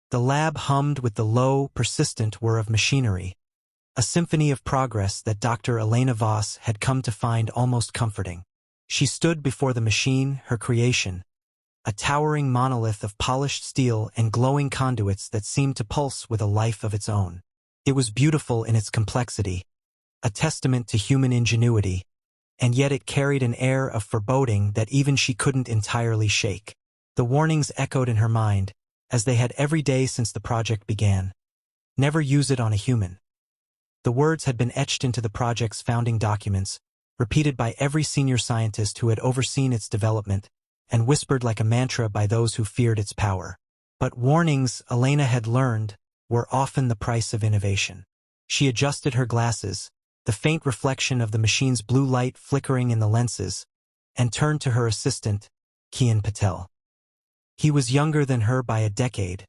The lab hummed with the low, persistent whir of machinery, a symphony of progress that Dr. Elena Voss had come to find almost comforting. She stood before the machine, her creation, a towering monolith of polished steel and glowing conduits that seemed to pulse with a life of its own. It was beautiful in its complexity, a testament to human ingenuity, and yet it carried an air of foreboding that even she couldn't entirely shake. The warnings echoed in her mind, as they had every day since the project began. Never use it on a human. The words had been etched into the project's founding documents, repeated by every senior scientist who had overseen its development, and whispered like a mantra by those who feared its power. But warnings, Elena had learned, were often the price of innovation. She adjusted her glasses, the faint reflection of the machine's blue light flickering in the lenses, and turned to her assistant, Kian Patel. He was younger than her by a decade,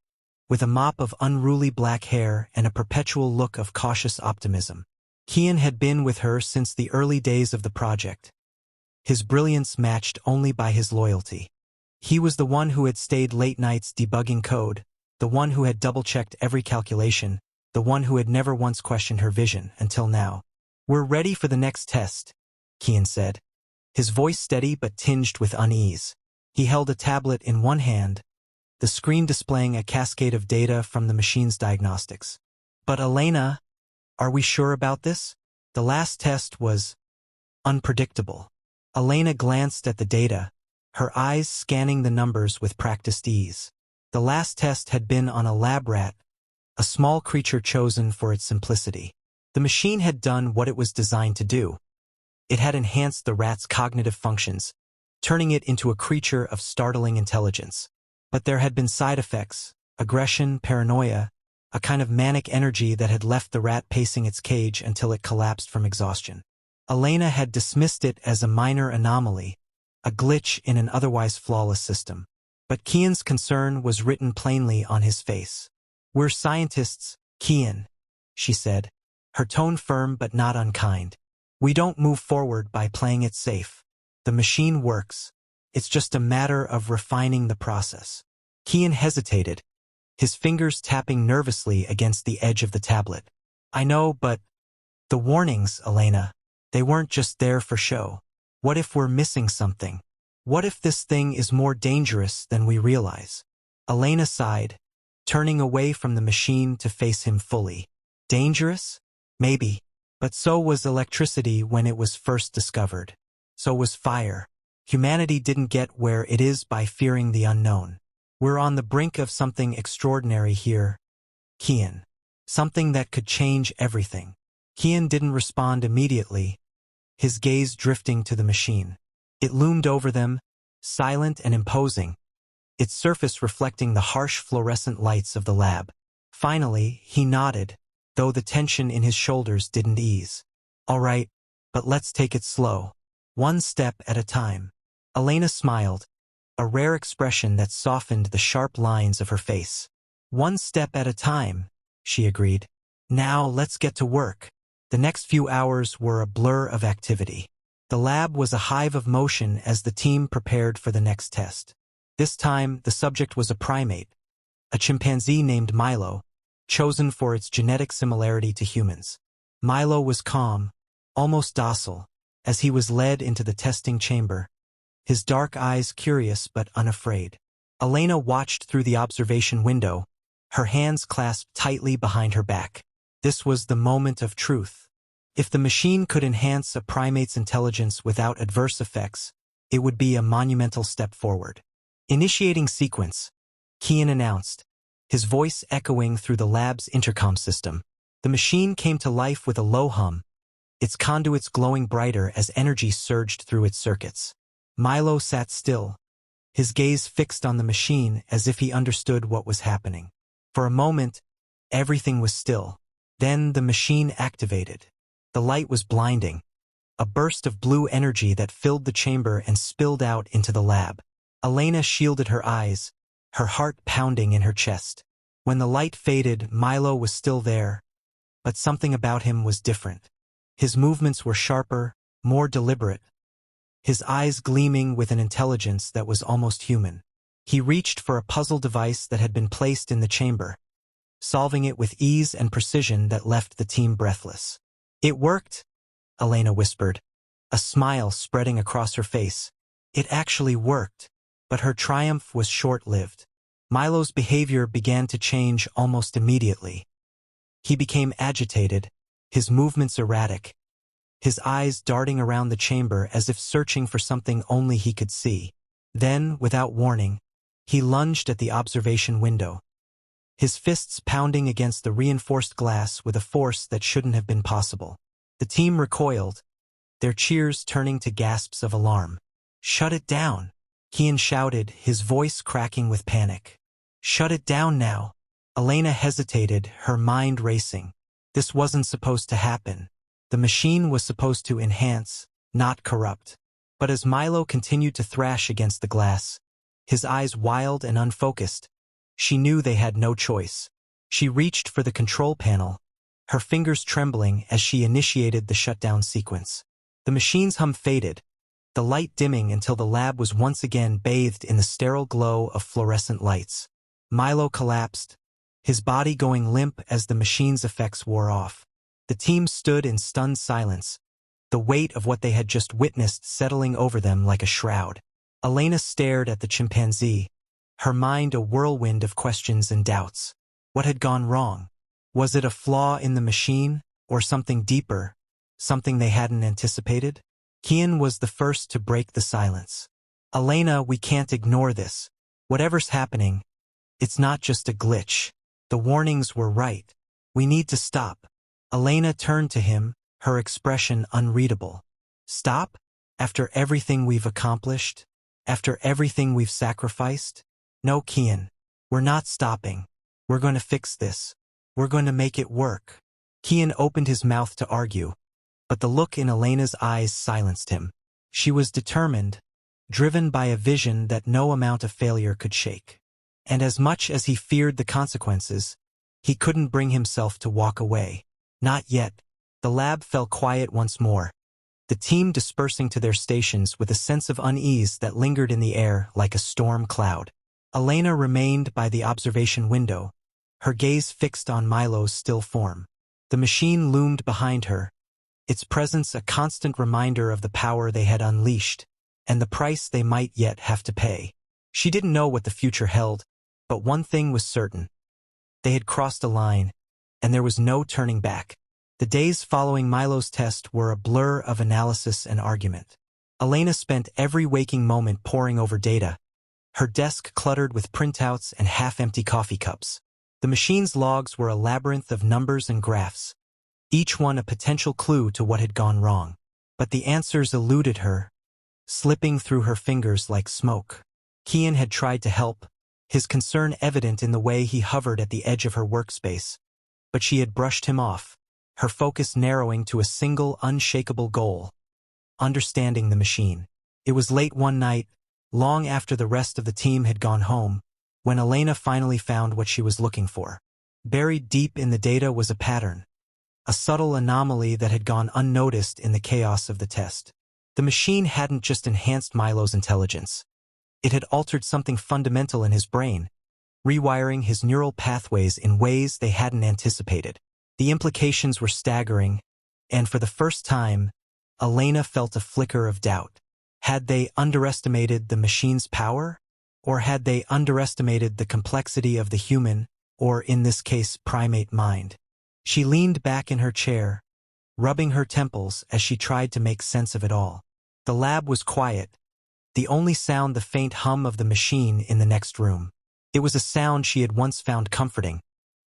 with a mop of unruly black hair and a perpetual look of cautious optimism. Kian had been with her since the early days of the project, his brilliance matched only by his loyalty. He was the one who had stayed late nights debugging code, the one who had double-checked every calculation, the one who had never once questioned her vision until now. "We're ready for the next test," Kian said, his voice steady but tinged with unease. He held a tablet in one hand, the screen displaying a cascade of data from the machine's diagnostics. "But Elena, are we sure about this? The last test was unpredictable." Elena glanced at the data, her eyes scanning the numbers with practiced ease. The last test had been on a lab rat, a small creature chosen for its simplicity. The machine had done what it was designed to do. It had enhanced the rat's cognitive functions, turning it into a creature of startling intelligence. But there had been side effects, aggression, paranoia, a kind of manic energy that had left the rat pacing its cage until it collapsed from exhaustion. Elena had dismissed it as a minor anomaly, a glitch in an otherwise flawless system. But Kian's concern was written plainly on his face. "We're scientists, Kian," she said, her tone firm but not unkind. "We don't move forward by playing it safe. The machine works. It's just a matter of refining the process." Kian hesitated, his fingers tapping nervously against the edge of the tablet. "I know, but the warnings, Elena, they weren't just there for show. What if we're missing something? What if this thing is more dangerous than we realize?" Elena sighed, turning away from the machine to face him fully. Dangerous? Maybe. But so was electricity when it was first discovered. So was fire. Humanity didn't get where it is by fearing the unknown. "We're on the brink of something extraordinary here, Kian. Something that could change everything." Kian didn't respond immediately, his gaze drifting to the machine. It loomed over them, silent and imposing, its surface reflecting the harsh fluorescent lights of the lab. Finally, he nodded, though the tension in his shoulders didn't ease. "All right, but let's take it slow. One step at a time." Elena smiled, a rare expression that softened the sharp lines of her face. "One step at a time," she agreed. "Now let's get to work." The next few hours were a blur of activity. The lab was a hive of motion as the team prepared for the next test. This time, the subject was a primate, a chimpanzee named Milo, chosen for its genetic similarity to humans. Milo was calm, almost docile, as he was led into the testing chamber, his dark eyes curious but unafraid. Elena watched through the observation window, her hands clasped tightly behind her back. This was the moment of truth. If the machine could enhance a primate's intelligence without adverse effects, it would be a monumental step forward. "Initiating sequence," Kian announced, his voice echoing through the lab's intercom system. The machine came to life with a low hum, its conduits glowing brighter as energy surged through its circuits. Milo sat still, his gaze fixed on the machine as if he understood what was happening. For a moment, everything was still. Then the machine activated. The light was blinding, a burst of blue energy that filled the chamber and spilled out into the lab. Elena shielded her eyes, her heart pounding in her chest. When the light faded, Milo was still there, but something about him was different. His movements were sharper, more deliberate, his eyes gleaming with an intelligence that was almost human. He reached for a puzzle device that had been placed in the chamber, solving it with ease and precision that left the team breathless. "It worked," Elena whispered, a smile spreading across her face. It actually worked, but her triumph was short-lived. Milo's behavior began to change almost immediately. He became agitated, his movements erratic, his eyes darting around the chamber as if searching for something only he could see. Then, without warning, he lunged at the observation window, his fists pounding against the reinforced glass with a force that shouldn't have been possible. The team recoiled, their cheers turning to gasps of alarm. "Shut it down," Kian shouted, his voice cracking with panic. "Shut it down now." Elena hesitated, her mind racing. This wasn't supposed to happen. The machine was supposed to enhance, not corrupt. But as Milo continued to thrash against the glass, his eyes wild and unfocused, she knew they had no choice. She reached for the control panel, her fingers trembling as she initiated the shutdown sequence. The machine's hum faded, the light dimming until the lab was once again bathed in the sterile glow of fluorescent lights. Milo collapsed, his body going limp as the machine's effects wore off. The team stood in stunned silence, the weight of what they had just witnessed settling over them like a shroud. Elena stared at the chimpanzee, her mind a whirlwind of questions and doubts. What had gone wrong? Was it a flaw in the machine, or something deeper, something they hadn't anticipated? Kian was the first to break the silence. "Elena, we can't ignore this. Whatever's happening, it's not just a glitch. The warnings were right. We need to stop." Elena turned to him, her expression unreadable. "Stop? After everything we've accomplished? After everything we've sacrificed? No, Kian. We're not stopping. We're going to fix this. We're going to make it work." Kian opened his mouth to argue, but the look in Elena's eyes silenced him. She was determined, driven by a vision that no amount of failure could shake. And as much as he feared the consequences, he couldn't bring himself to walk away. Not yet. The lab fell quiet once more, the team dispersing to their stations with a sense of unease that lingered in the air like a storm cloud. Elena remained by the observation window, her gaze fixed on Milo's still form. The machine loomed behind her, its presence a constant reminder of the power they had unleashed, and the price they might yet have to pay. She didn't know what the future held, but one thing was certain. They had crossed a line, and there was no turning back. The days following Milo's test were a blur of analysis and argument. Elena spent every waking moment poring over data, her desk cluttered with printouts and half-empty coffee cups. The machine's logs were a labyrinth of numbers and graphs, each one a potential clue to what had gone wrong. But the answers eluded her, slipping through her fingers like smoke. Kian had tried to help, his concern evident in the way he hovered at the edge of her workspace. But she had brushed him off, her focus narrowing to a single unshakable goal: understanding the machine. It was late one night, long after the rest of the team had gone home, when Elena finally found what she was looking for. Buried deep in the data was a pattern, a subtle anomaly that had gone unnoticed in the chaos of the test. The machine hadn't just enhanced Milo's intelligence. It had altered something fundamental in his brain, rewiring his neural pathways in ways they hadn't anticipated. The implications were staggering, and for the first time, Elena felt a flicker of doubt. Had they underestimated the machine's power? Or had they underestimated the complexity of the human, or in this case, primate mind? She leaned back in her chair, rubbing her temples as she tried to make sense of it all. The lab was quiet, the only sound the faint hum of the machine in the next room. It was a sound she had once found comforting,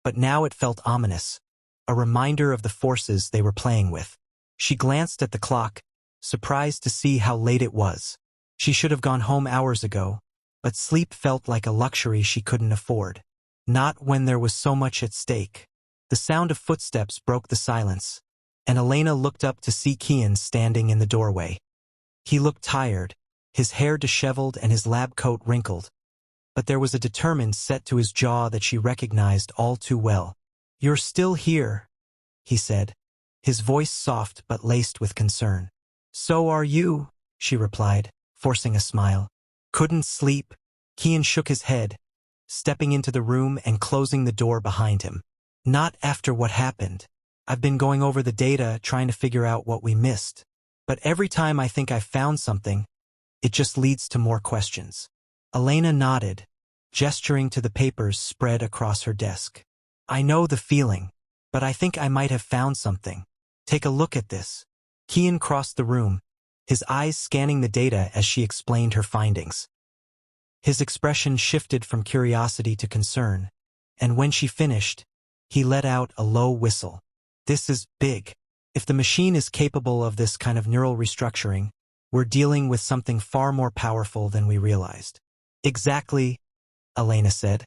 but now it felt ominous, a reminder of the forces they were playing with. She glanced at the clock, surprised to see how late it was. She should have gone home hours ago, but sleep felt like a luxury she couldn't afford. Not when there was so much at stake. The sound of footsteps broke the silence, and Elena looked up to see Kian standing in the doorway. He looked tired, his hair disheveled and his lab coat wrinkled, but there was a determined set to his jaw that she recognized all too well. "You're still here," he said, his voice soft but laced with concern. "So are you," she replied, forcing a smile. "Couldn't sleep?" Kian shook his head, stepping into the room and closing the door behind him. Not after what happened. I've been going over the data, trying to figure out what we missed. But every time I think I've found something, it just leads to more questions. Elena nodded, gesturing to the papers spread across her desk. I know the feeling, but I think I might have found something. Take a look at this. Kian crossed the room, his eyes scanning the data as she explained her findings. His expression shifted from curiosity to concern, and when she finished, he let out a low whistle. This is big. If the machine is capable of this kind of neural restructuring, we're dealing with something far more powerful than we realized. Exactly, Elena said,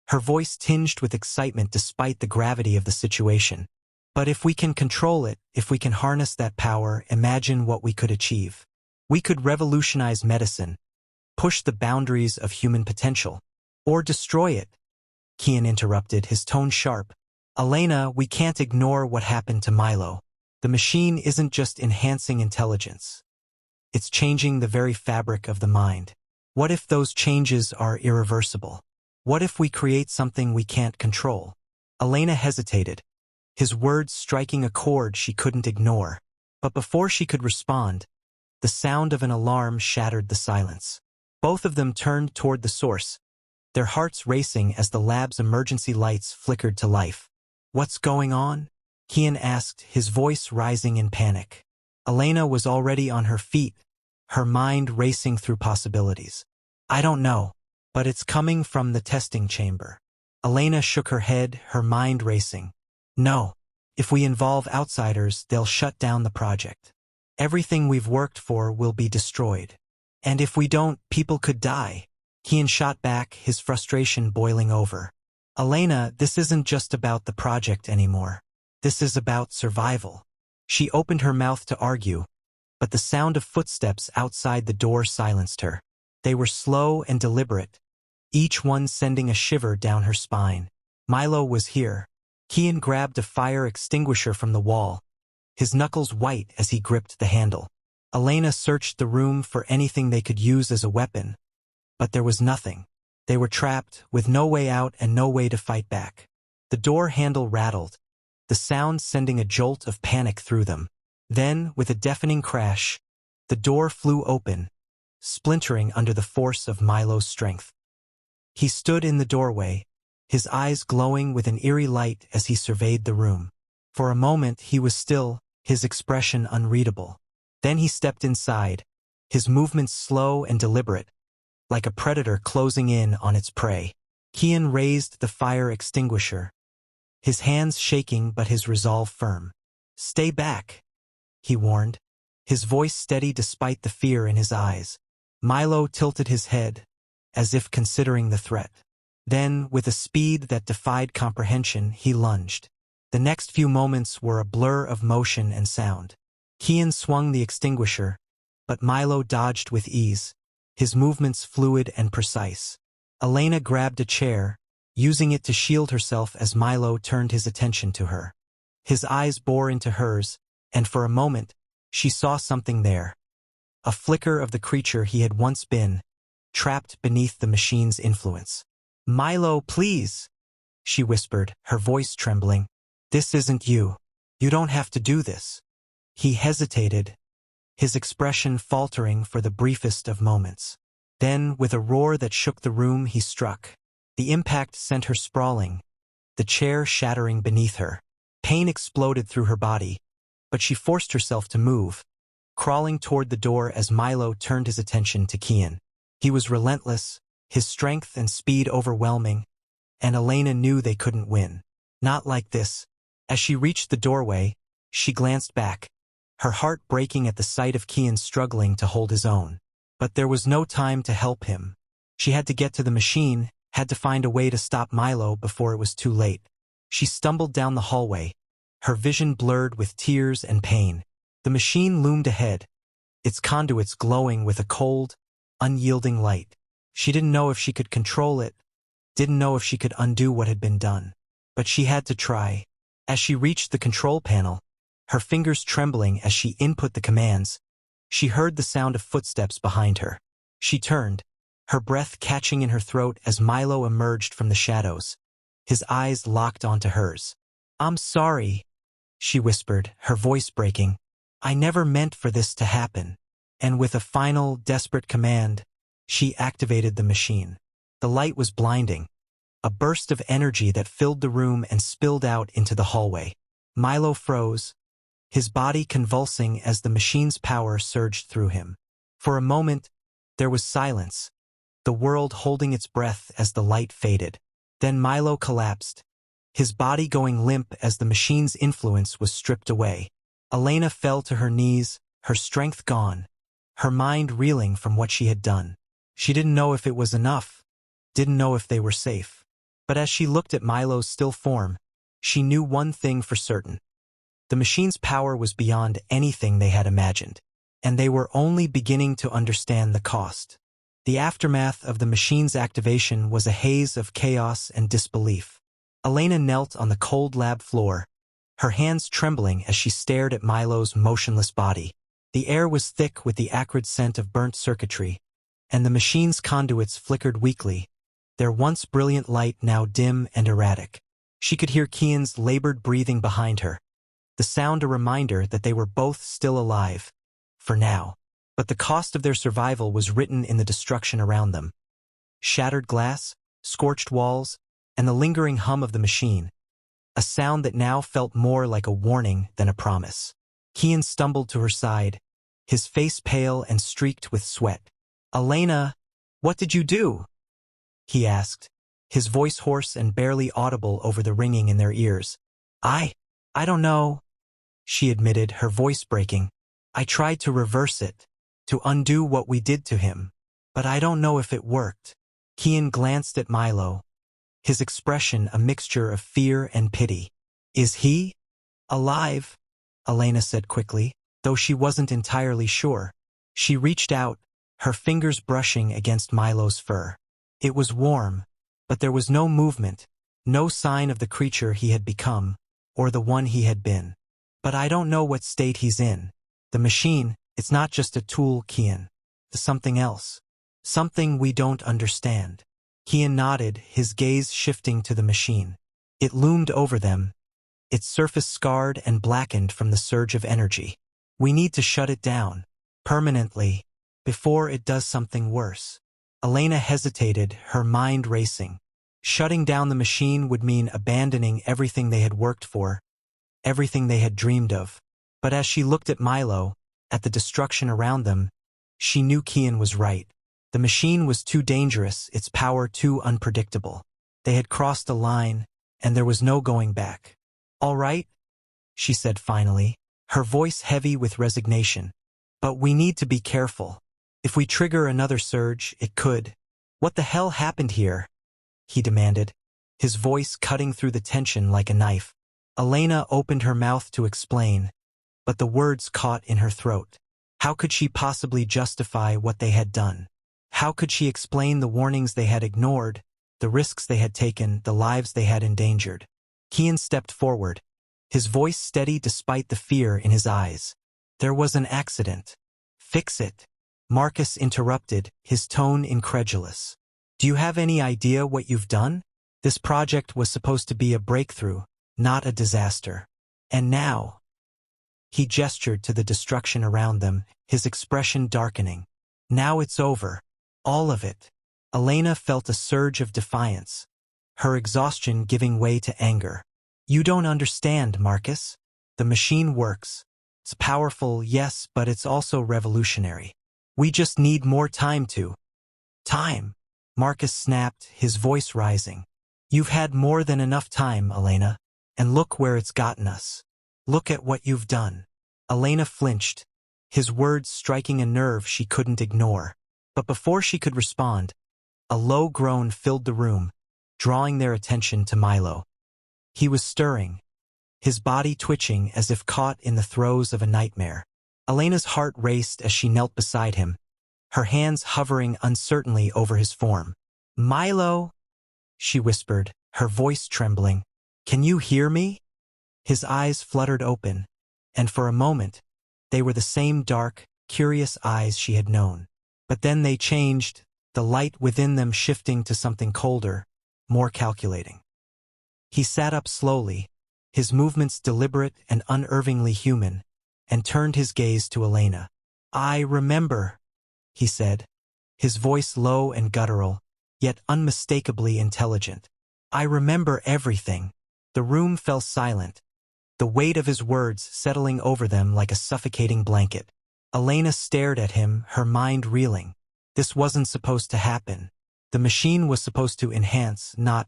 her voice tinged with excitement despite the gravity of the situation. But if we can control it, if we can harness that power, imagine what we could achieve. We could revolutionize medicine, push the boundaries of human potential, or destroy it. Kian interrupted, his tone sharp. Elena, we can't ignore what happened to Milo. The machine isn't just enhancing intelligence. It's changing the very fabric of the mind. What if those changes are irreversible? What if we create something we can't control? Elena hesitated, his words striking a chord she couldn't ignore. But before she could respond, the sound of an alarm shattered the silence. Both of them turned toward the source, their hearts racing as the lab's emergency lights flickered to life. What's going on? Kian asked, his voice rising in panic. Elena was already on her feet, her mind racing through possibilities. I don't know, but it's coming from the testing chamber. Elena shook her head, her mind racing. No, if we involve outsiders, they'll shut down the project. Everything we've worked for will be destroyed. And if we don't, people could die. Kian shot back, his frustration boiling over. Elena, this isn't just about the project anymore. This is about survival. She opened her mouth to argue, but the sound of footsteps outside the door silenced her. They were slow and deliberate, each one sending a shiver down her spine. Milo was here. Kian grabbed a fire extinguisher from the wall, his knuckles white as he gripped the handle. Elena searched the room for anything they could use as a weapon, but there was nothing. They were trapped, with no way out and no way to fight back. The door handle rattled, the sound sending a jolt of panic through them. Then, with a deafening crash, the door flew open, splintering under the force of Milo's strength. He stood in the doorway, his eyes glowing with an eerie light as he surveyed the room. For a moment he was still, his expression unreadable. Then he stepped inside, his movements slow and deliberate, like a predator closing in on its prey. Kian raised the fire extinguisher, his hands shaking but his resolve firm. Stay back, he warned, his voice steady despite the fear in his eyes. Milo tilted his head, as if considering the threat. Then, with a speed that defied comprehension, he lunged. The next few moments were a blur of motion and sound. Kian swung the extinguisher, but Milo dodged with ease, his movements fluid and precise. Elena grabbed a chair, using it to shield herself as Milo turned his attention to her. His eyes bore into hers, and for a moment, she saw something there. A flicker of the creature he had once been, trapped beneath the machine's influence. Milo, please, she whispered, her voice trembling. This isn't you. You don't have to do this. He hesitated, his expression faltering for the briefest of moments. Then, with a roar that shook the room, he struck. The impact sent her sprawling, the chair shattering beneath her. Pain exploded through her body, but she forced herself to move, crawling toward the door as Milo turned his attention to Kian. He was relentless, his strength and speed overwhelming, and Elena knew they couldn't win. Not like this. As she reached the doorway, she glanced back, her heart breaking at the sight of Kian struggling to hold his own. But there was no time to help him. She had to get to the machine, had to find a way to stop Milo before it was too late. She stumbled down the hallway, her vision blurred with tears and pain. The machine loomed ahead, its conduits glowing with a cold, unyielding light. She didn't know if she could control it, didn't know if she could undo what had been done. But she had to try. As she reached the control panel, her fingers trembling as she input the commands, she heard the sound of footsteps behind her. She turned, her breath catching in her throat as Milo emerged from the shadows. His eyes locked onto hers. "I'm sorry," she whispered, her voice breaking. "I never meant for this to happen." And with a final, desperate command, she activated the machine. The light was blinding, a burst of energy that filled the room and spilled out into the hallway. Milo froze, his body convulsing as the machine's power surged through him. For a moment, there was silence, the world holding its breath as the light faded. Then Milo collapsed, his body going limp as the machine's influence was stripped away. Elena fell to her knees, her strength gone, her mind reeling from what she had done. She didn't know if it was enough, didn't know if they were safe. But as she looked at Milo's still form, she knew one thing for certain. The machine's power was beyond anything they had imagined, and they were only beginning to understand the cost. The aftermath of the machine's activation was a haze of chaos and disbelief. Elena knelt on the cold lab floor, her hands trembling as she stared at Milo's motionless body. The air was thick with the acrid scent of burnt circuitry, and the machine's conduits flickered weakly, their once brilliant light now dim and erratic. She could hear Kian's labored breathing behind her, the sound a reminder that they were both still alive, for now. But the cost of their survival was written in the destruction around them. Shattered glass, scorched walls, and the lingering hum of the machine, a sound that now felt more like a warning than a promise. Kian stumbled to her side, his face pale and streaked with sweat. "Elena, what did you do?" he asked, his voice hoarse and barely audible over the ringing in their ears. I don't know," she admitted, her voice breaking. "I tried to reverse it, to undo what we did to him, but I don't know if it worked." Kian glanced at Milo, his expression a mixture of fear and pity. "Is he alive?" Elena said quickly, though she wasn't entirely sure. She reached out, her fingers brushing against Milo's fur. It was warm, but there was no movement, no sign of the creature he had become, or the one he had been. "But I don't know what state he's in. The machine, it's not just a tool, Kian. It's something else. Something we don't understand." Kian nodded, his gaze shifting to the machine. It loomed over them, its surface scarred and blackened from the surge of energy. "We need to shut it down, permanently, before it does something worse." Elena hesitated, her mind racing. Shutting down the machine would mean abandoning everything they had worked for, everything they had dreamed of. But as she looked at Milo, at the destruction around them, she knew Kian was right. The machine was too dangerous, its power too unpredictable. They had crossed a line, and there was no going back. "All right," she said finally, her voice heavy with resignation. "But we need to be careful. If we trigger another surge, it could." "What the hell happened here?" he demanded, his voice cutting through the tension like a knife. Elena opened her mouth to explain, but the words caught in her throat. How could she possibly justify what they had done? How could she explain the warnings they had ignored, the risks they had taken, the lives they had endangered? Kian stepped forward, his voice steady despite the fear in his eyes. "There was an accident. Fix it." Marcus interrupted, his tone incredulous. "Do you have any idea what you've done? This project was supposed to be a breakthrough, not a disaster. And now—" He gestured to the destruction around them, his expression darkening. "Now it's over. All of it." Elena felt a surge of defiance, her exhaustion giving way to anger. "You don't understand, Marcus. The machine works. It's powerful, yes, but it's also revolutionary. We just need more time to—" "Time?" Marcus snapped, his voice rising. "You've had more than enough time, Elena. And look where it's gotten us. Look at what you've done." Elena flinched, his words striking a nerve she couldn't ignore. But before she could respond, a low groan filled the room, drawing their attention to Milo. He was stirring, his body twitching as if caught in the throes of a nightmare. Elena's heart raced as she knelt beside him, her hands hovering uncertainly over his form. "Milo," she whispered, her voice trembling. "Can you hear me?" His eyes fluttered open, and for a moment, they were the same dark, curious eyes she had known. But then they changed, the light within them shifting to something colder, more calculating. He sat up slowly, his movements deliberate and unervingly human, and turned his gaze to Elena. "I remember," he said, his voice low and guttural, yet unmistakably intelligent. "I remember everything." The room fell silent, the weight of his words settling over them like a suffocating blanket. Elena stared at him, her mind reeling. This wasn't supposed to happen. The machine was supposed to enhance, not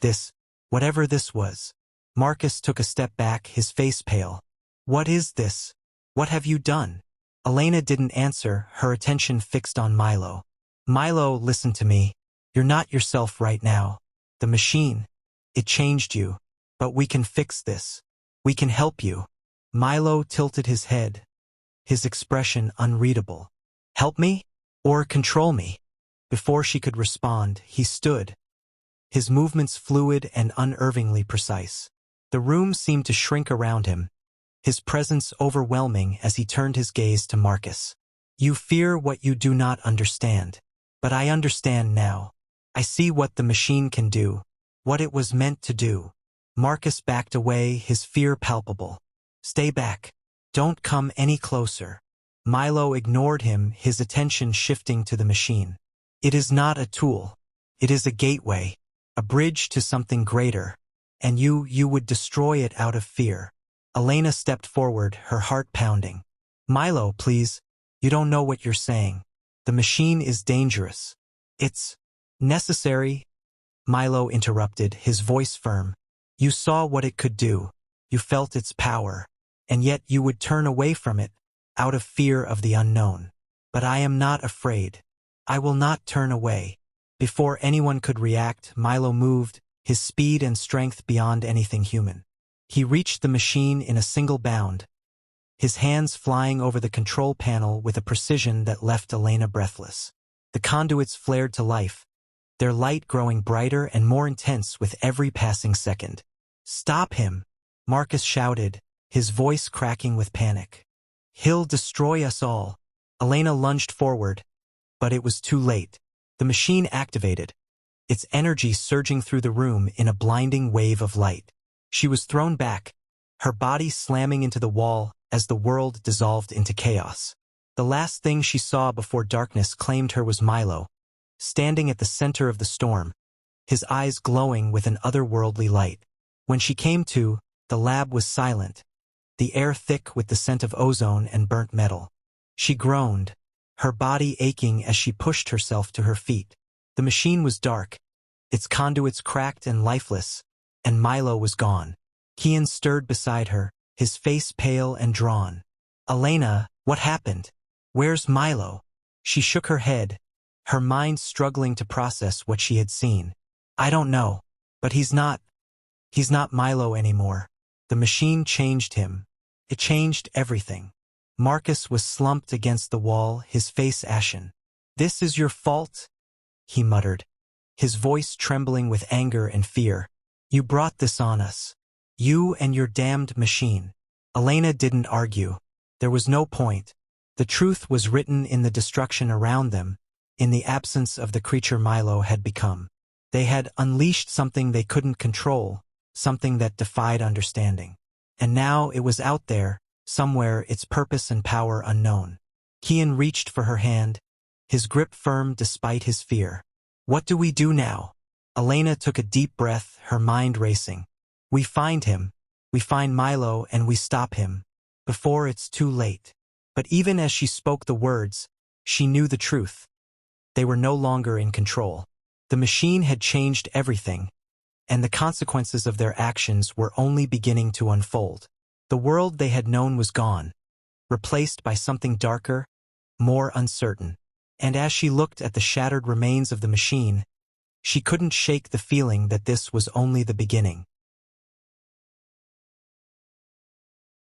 this, whatever this was. Marcus took a step back, his face pale. "What is this? What have you done?" Elena didn't answer, her attention fixed on Milo. "Milo, listen to me. You're not yourself right now. The machine, it changed you. But we can fix this. We can help you." Milo tilted his head, his expression unreadable. "Help me? Or control me?" Before she could respond, he stood, his movements fluid and unervingly precise. The room seemed to shrink around him, his presence overwhelming as he turned his gaze to Marcus. "You fear what you do not understand. But I understand now. I see what the machine can do, what it was meant to do." Marcus backed away, his fear palpable. "Stay back. Don't come any closer." Milo ignored him, his attention shifting to the machine. "It is not a tool. It is a gateway, a bridge to something greater. And you would destroy it out of fear." Elena stepped forward, her heart pounding. "Milo, please. You don't know what you're saying. The machine is dangerous. It's necessary." Milo interrupted, his voice firm. "You saw what it could do. You felt its power. And yet you would turn away from it, out of fear of the unknown. But I am not afraid. I will not turn away." Before anyone could react, Milo moved, his speed and strength beyond anything human. He reached the machine in a single bound, his hands flying over the control panel with a precision that left Elena breathless. The conduits flared to life, their light growing brighter and more intense with every passing second. "Stop him!" Marcus shouted, his voice cracking with panic. "He'll destroy us all." Elena lunged forward, but it was too late. The machine activated, its energy surging through the room in a blinding wave of light. She was thrown back, her body slamming into the wall as the world dissolved into chaos. The last thing she saw before darkness claimed her was Milo, standing at the center of the storm, his eyes glowing with an otherworldly light. When she came to, the lab was silent, the air thick with the scent of ozone and burnt metal. She groaned, her body aching as she pushed herself to her feet. The machine was dark, its conduits cracked and lifeless, and Milo was gone. Kian stirred beside her, his face pale and drawn. "Elena, what happened? Where's Milo?" She shook her head, her mind struggling to process what she had seen. "I don't know, but he's not Milo anymore. The machine changed him. It changed everything." Marcus was slumped against the wall, his face ashen. "This is your fault," he muttered, his voice trembling with anger and fear. "You brought this on us. You and your damned machine." Elena didn't argue. There was no point. The truth was written in the destruction around them, in the absence of the creature Milo had become. They had unleashed something they couldn't control, something that defied understanding. And now it was out there, somewhere, its purpose and power unknown. Kian reached for her hand, his grip firm despite his fear. "What do we do now?" Elena took a deep breath, her mind racing. "We find him. We find Milo and we stop him. Before it's too late." But even as she spoke the words, she knew the truth. They were no longer in control. The machine had changed everything, and the consequences of their actions were only beginning to unfold. The world they had known was gone, replaced by something darker, more uncertain. And as she looked at the shattered remains of the machine, she couldn't shake the feeling that this was only the beginning.